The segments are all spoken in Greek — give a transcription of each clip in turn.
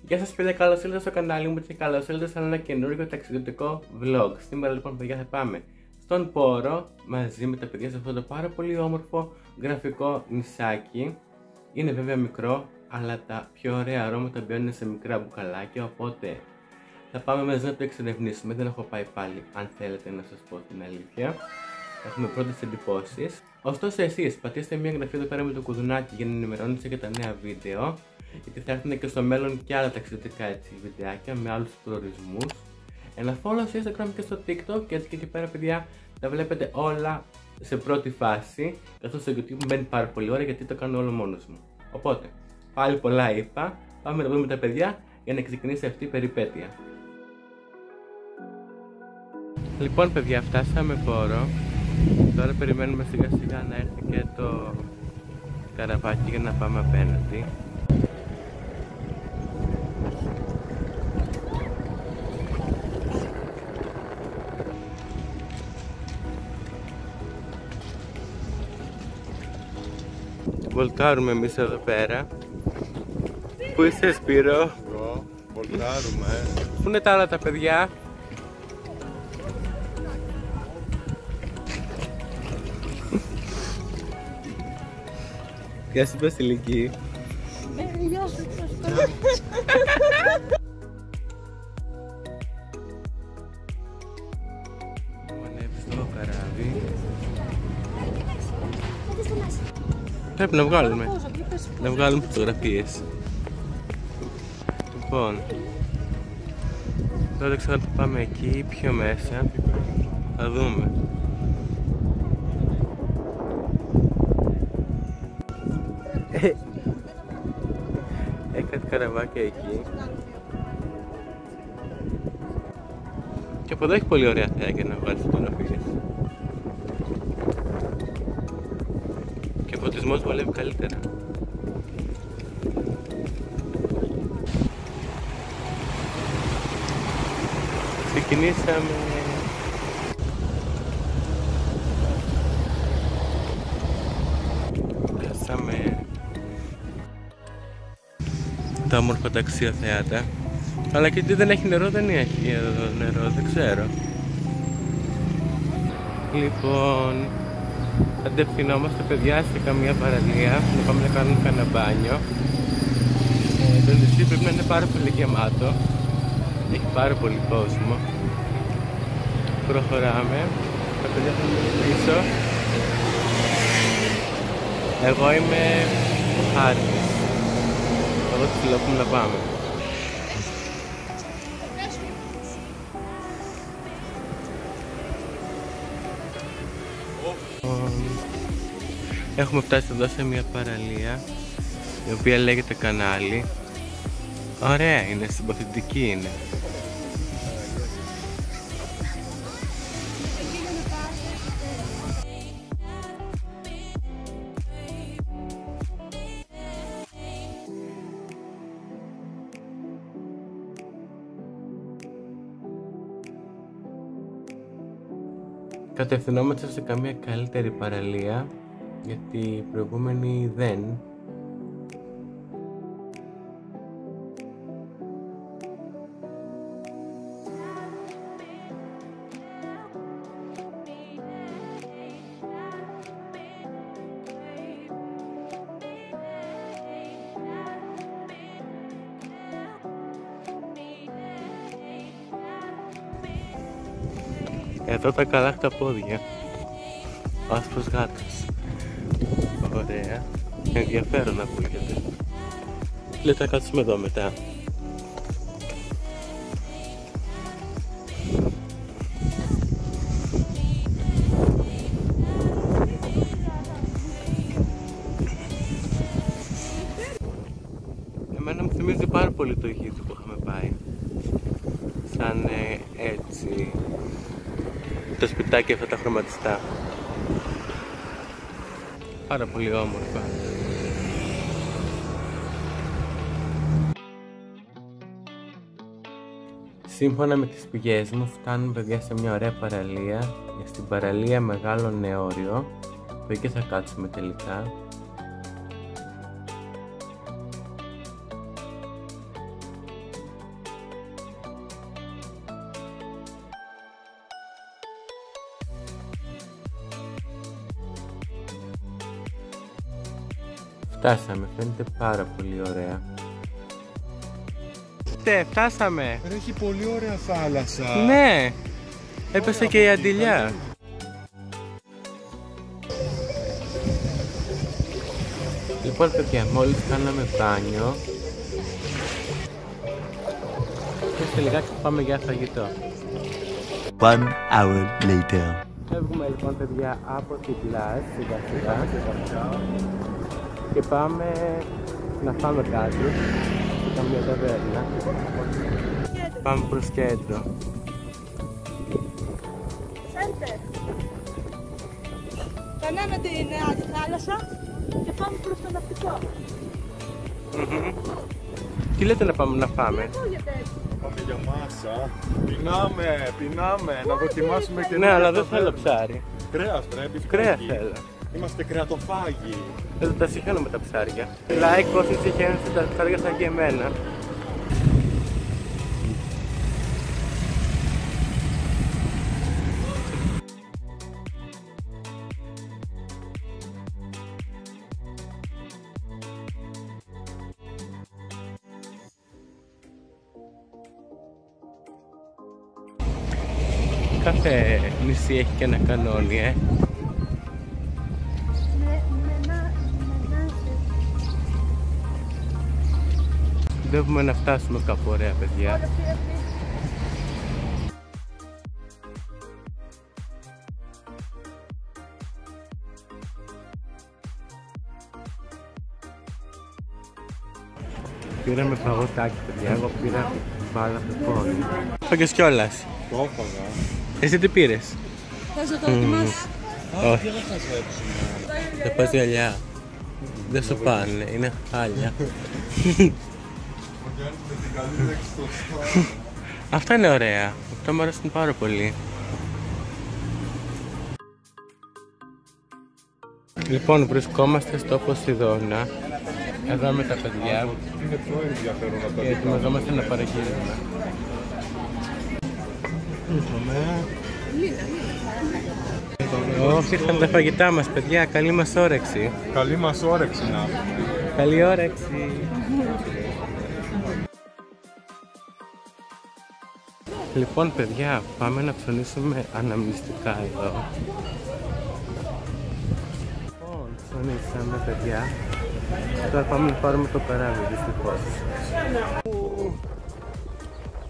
Γεια σας παιδιά, καλώς ήλθατε στο κανάλι μου και καλώς ήλθατε σε ένα καινούργιο ταξιδιωτικό vlog. Σήμερα λοιπόν παιδιά θα πάμε στον Πόρο μαζί με τα παιδιά σε αυτό το πάρα πολύ όμορφο γραφικό νησάκι. Είναι βέβαια μικρό, αλλά τα πιο ωραία αρώματα μπαίνουν σε μικρά μπουκαλάκια, οπότε θα πάμε μαζί να το εξερευνήσουμε. Δεν έχω πάει πάλι, αν θέλετε να σας πω την αλήθεια. Έχουμε πρώτες εντυπώσεις. Ωστόσο εσείς πατήστε μια εγγραφή εδώ πέρα με το κουδουνάκι για να ενημερώνεστε για τα νέα βίντεο, γιατί θα έρθουν και στο μέλλον και άλλα ταξιδιωτικά βιντεάκια με άλλους προορισμούς. Ένα follow στο Instagram και στο TikTok, και έτσι και εκεί πέρα παιδιά τα βλέπετε όλα σε πρώτη φάση, καθώς στο YouTube μένει πάρα πολύ ώρα γιατί το κάνω όλο μόνος μου. Οπότε, πάλι πολλά είπα, πάμε να δούμε τα παιδιά για να ξεκινήσει αυτή η περιπέτεια. Λοιπόν παιδιά, φτάσαμε Πόρο. Τώρα περιμένουμε σιγά σιγά να έρθει και το καραβάκι για να πάμε απέναντι. Βολτάρουμε εμείς εδώ πέρα. Πού είσαι Σπύρο? Βολτάρουμε. Πού είναι τα άλλα τα παιδιά? Γεια σου Βασιλική. Γεια σου. Ανέβει στο καράβι. Πρέπει να βγάλουμε φωτογραφίες. Λοιπόν, τώρα ξέρω να πάμε εκεί πιο μέσα. Θα δούμε. Έχει κάτι καραβάκια εκεί. Και από εδώ έχει πολύ ωραία θέα για να βγάλεις φωτογραφίες. Και ο φωτισμός βολεύει καλύτερα. Ξεκινήσαμε. Φτάσαμε τα όμορφα ταξιοθέατα. Αλλά και τι δεν έχει νερό, δεν έχει εδώ νερό, δεν ξέρω. Λοιπόν, αντευθυνόμαστε παιδιά σε καμία παραλία, να πάμε να κάνουμε κανένα μπάνιο. Το νησί πρέπει να είναι πάρα πολύ γεμάτο, έχει πάρα πολύ κόσμο. Προχωράμε, τα παιδιά θα είναι πίσω. Εγώ είμαι ο Χάρης, θα δω τι βλέπουμε να πάμε. Έχουμε φτάσει εδώ σε μια παραλία η οποία λέγεται Κανάλι. Ωραία είναι, συμπαθητική είναι. Κατευθυνόμαστε σε καμία καλύτερη παραλία, γιατί η προηγούμενη δεν. Εδώ τα καλά τα πόδια. Ο άσπρος γάτος. Ωραία. Ενδιαφέρον να ακούγεται. Λέτε να κάτσουμε εδώ μετά. Εμένα μου θυμίζει πάρα πολύ το Αιγύπτο που είχαμε πάει. Σαν έτσι το σπιτάκι αυτά τα χρωματιστά. Πάρα πολύ όμορφα. Σύμφωνα με τις πηγές μου φτάνουμε παιδιά σε μια ωραία παραλία, στην παραλία Μεγάλο Νεόριο, που εκεί θα κάτσουμε τελικά. Φτάσαμε, φαίνεται πάρα πολύ ωραία. Φτάσαμε! Έχει πολύ ωραία θάλασσα. Ναι! Έπεσε και η αντιλιά. Λοιπόν παιδιά, μόλις κάναμε μπάνιο και σε λιγάκι πάμε για φαγητό. 1 hour later. Φεύγουμε λοιπόν παιδιά από την πλάζ σιγά σιγά και πάμε να φάμε κάτι σε καμία ταβέρνα. Πάμε προς κέντρο. Σέντερ. Περνάμε την άλλη θάλασσα και πάμε προς το ναυτικό. Τι λέτε να πάμε να φάμε? Πάμε για μάσα. Πεινάμε. Να δοκιμάσουμε και Ναι, αλλά δεν θέλω ψάρι. Κρέας πρέπει. Κρέας θέλω. Είμαστε κρεατοφάγοι. Δεν τα συγχαίρω με τα ψάρια. Like όσοι συγχαίρονται τα ψάρια σαν και εμένα. Κάθε νησί έχει και ένα κανόνι, Πρέπει να φτάσουμε κάπου ωραία, παιδιά. Πήραμε παγωτάκι, παιδιά. Εγώ πήρα μπάλα πεπόνι. Φάγες κιόλας. Το έφαγα. Εσύ τι πήρες? Θες να το δοκιμάσεις? Όχι. Θα πας γυαλιά. Δεν σου πάνε, είναι χάλια. Αυτά είναι ωραία. Αυτά μου αρέσουν πάρα πολύ. Λοιπόν, βρισκόμαστε στο Ποσειδώνα. Εδώ με τα παιδιά. Είναι πιο ενδιαφέρον να τα Και ετοιμαζόμαστε να παραγγείλουμε. Όχι, ήρθαν τα φαγητά μας, παιδιά. Καλή μας όρεξη. Καλή μας όρεξη να έχουμε. Καλή όρεξη. Λοιπόν, παιδιά, πάμε να ψωνίσουμε αναμνηστικά εδώ. Λοιπόν, ψωνίσαμε, παιδιά. Τώρα πάμε να πάρουμε το καράβι, δυστυχώς.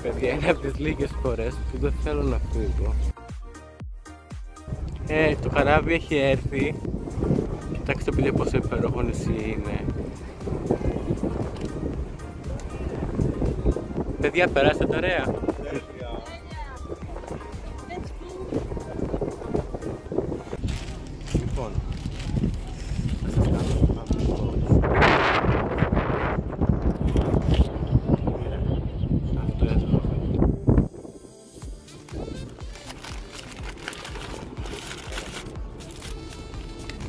Παιδιά, είναι από τις λίγες φορές που δεν θέλω να φύγω. Το καράβι έχει έρθει. Κοιτάξτε, παιδιά, πόσο υπέροχο νησί είναι. Παιδιά, περάσατε ωραία. Λοιπόν, αυτό εδώ.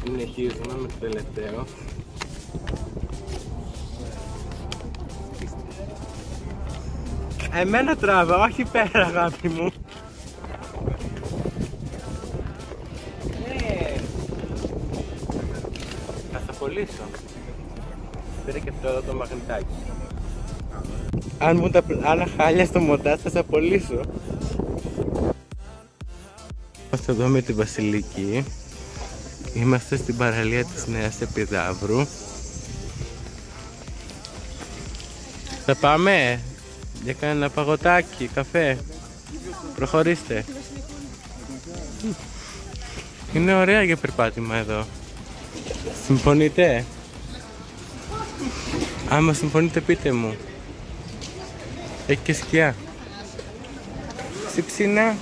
Συνεχίζουμε με το τελευταίο. Εμένα τράβα, όχι πέρα, αγάπη μου. Θα σε απολύσω. Πήρε και αυτό εδώ το μαγνητάκι. Αν μου τα άλλα χάλια στο μοντάζ θα σε απολύσω. Είμαστε εδώ με τη Βασιλική. Είμαστε στην παραλία της Νέας Επιδαύρου. Θα πάμε για κανένα παγωτάκι, καφέ. Προχωρήστε. Είναι ωραία για περπάτημα εδώ. Συμφωνείτε? Άμα συμφωνείτε πείτε μου. Έχει και σκιά. Συψινά.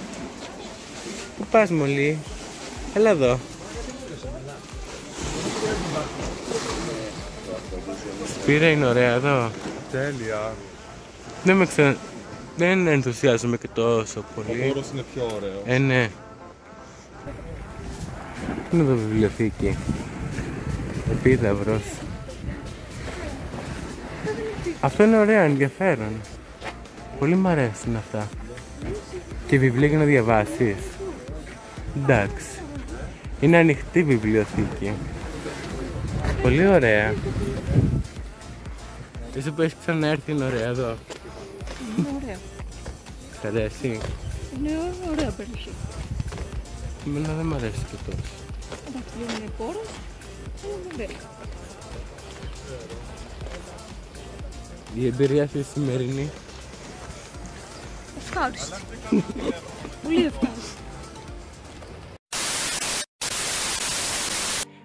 Πού πας, Μολύ? Έλα εδώ. Σπύρα είναι ωραία εδώ. Τέλεια. Δεν ενθουσιάζομαι και τόσο πολύ. Ο χώρος είναι πιο ωραίος. Ναι. Είναι εδώ βιβλιοθήκη. Επίδαυρος. Αυτό είναι ωραίο, ενδιαφέρον. Πολύ μ' αρέσουν αυτά. Και βιβλία για να διαβάσεις. Εντάξει. Είναι ανοιχτή βιβλιοθήκη. Πολύ ωραία. Εσύ που έχεις ξαναέρθει είναι ωραία εδώ. Είναι ωραία. Σ' αρέσει? Είναι ωραία περιοχή. Εμένα δεν μ' αρέσει και τόσο. Εντάξει, δεν είναι πόρος, είναι ωραία. Η εμπειρία σου η σημερινή? Ευχάριστη. Πολύ ευχάριστη.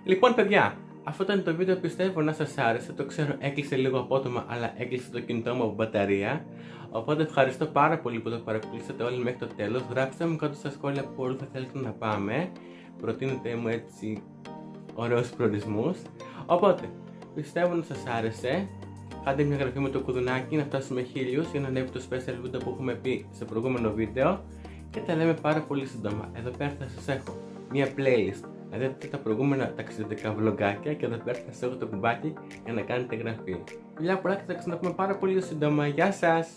Λοιπόν, παιδιά, αυτό ήταν το βίντεο, πιστεύω να σας άρεσε. Το ξέρω, έκλεισε λίγο απότομα, αλλά έκλεισε το κινητό μου από μπαταρία. Οπότε ευχαριστώ πάρα πολύ που το παρακολουθήσατε όλοι μέχρι το τέλος. Γράψτε μου κάτω στα σχόλια που όλο θα θέλετε να πάμε. Προτείνετε μου έτσι ωραίους προορισμούς. Οπότε, πιστεύω να σας άρεσε. Κάντε μια εγγραφή με το κουδουνάκι να φτάσουμε 1000 για να ανέβει το special βίντεο που έχουμε πει σε προηγούμενο βίντεο. Και τα λέμε πάρα πολύ σύντομα. Εδώ πέρα θα σας έχω μια playlist να δείτε τα προηγούμενα ταξιδιωτικά βλογκάκια και εδώ πέρα θα σας έχω το κουμπάκι για να κάνετε εγγραφή. Φιλιά πολλά και θα ξαναπούμε πάρα πολύ σύντομα. Γεια σας!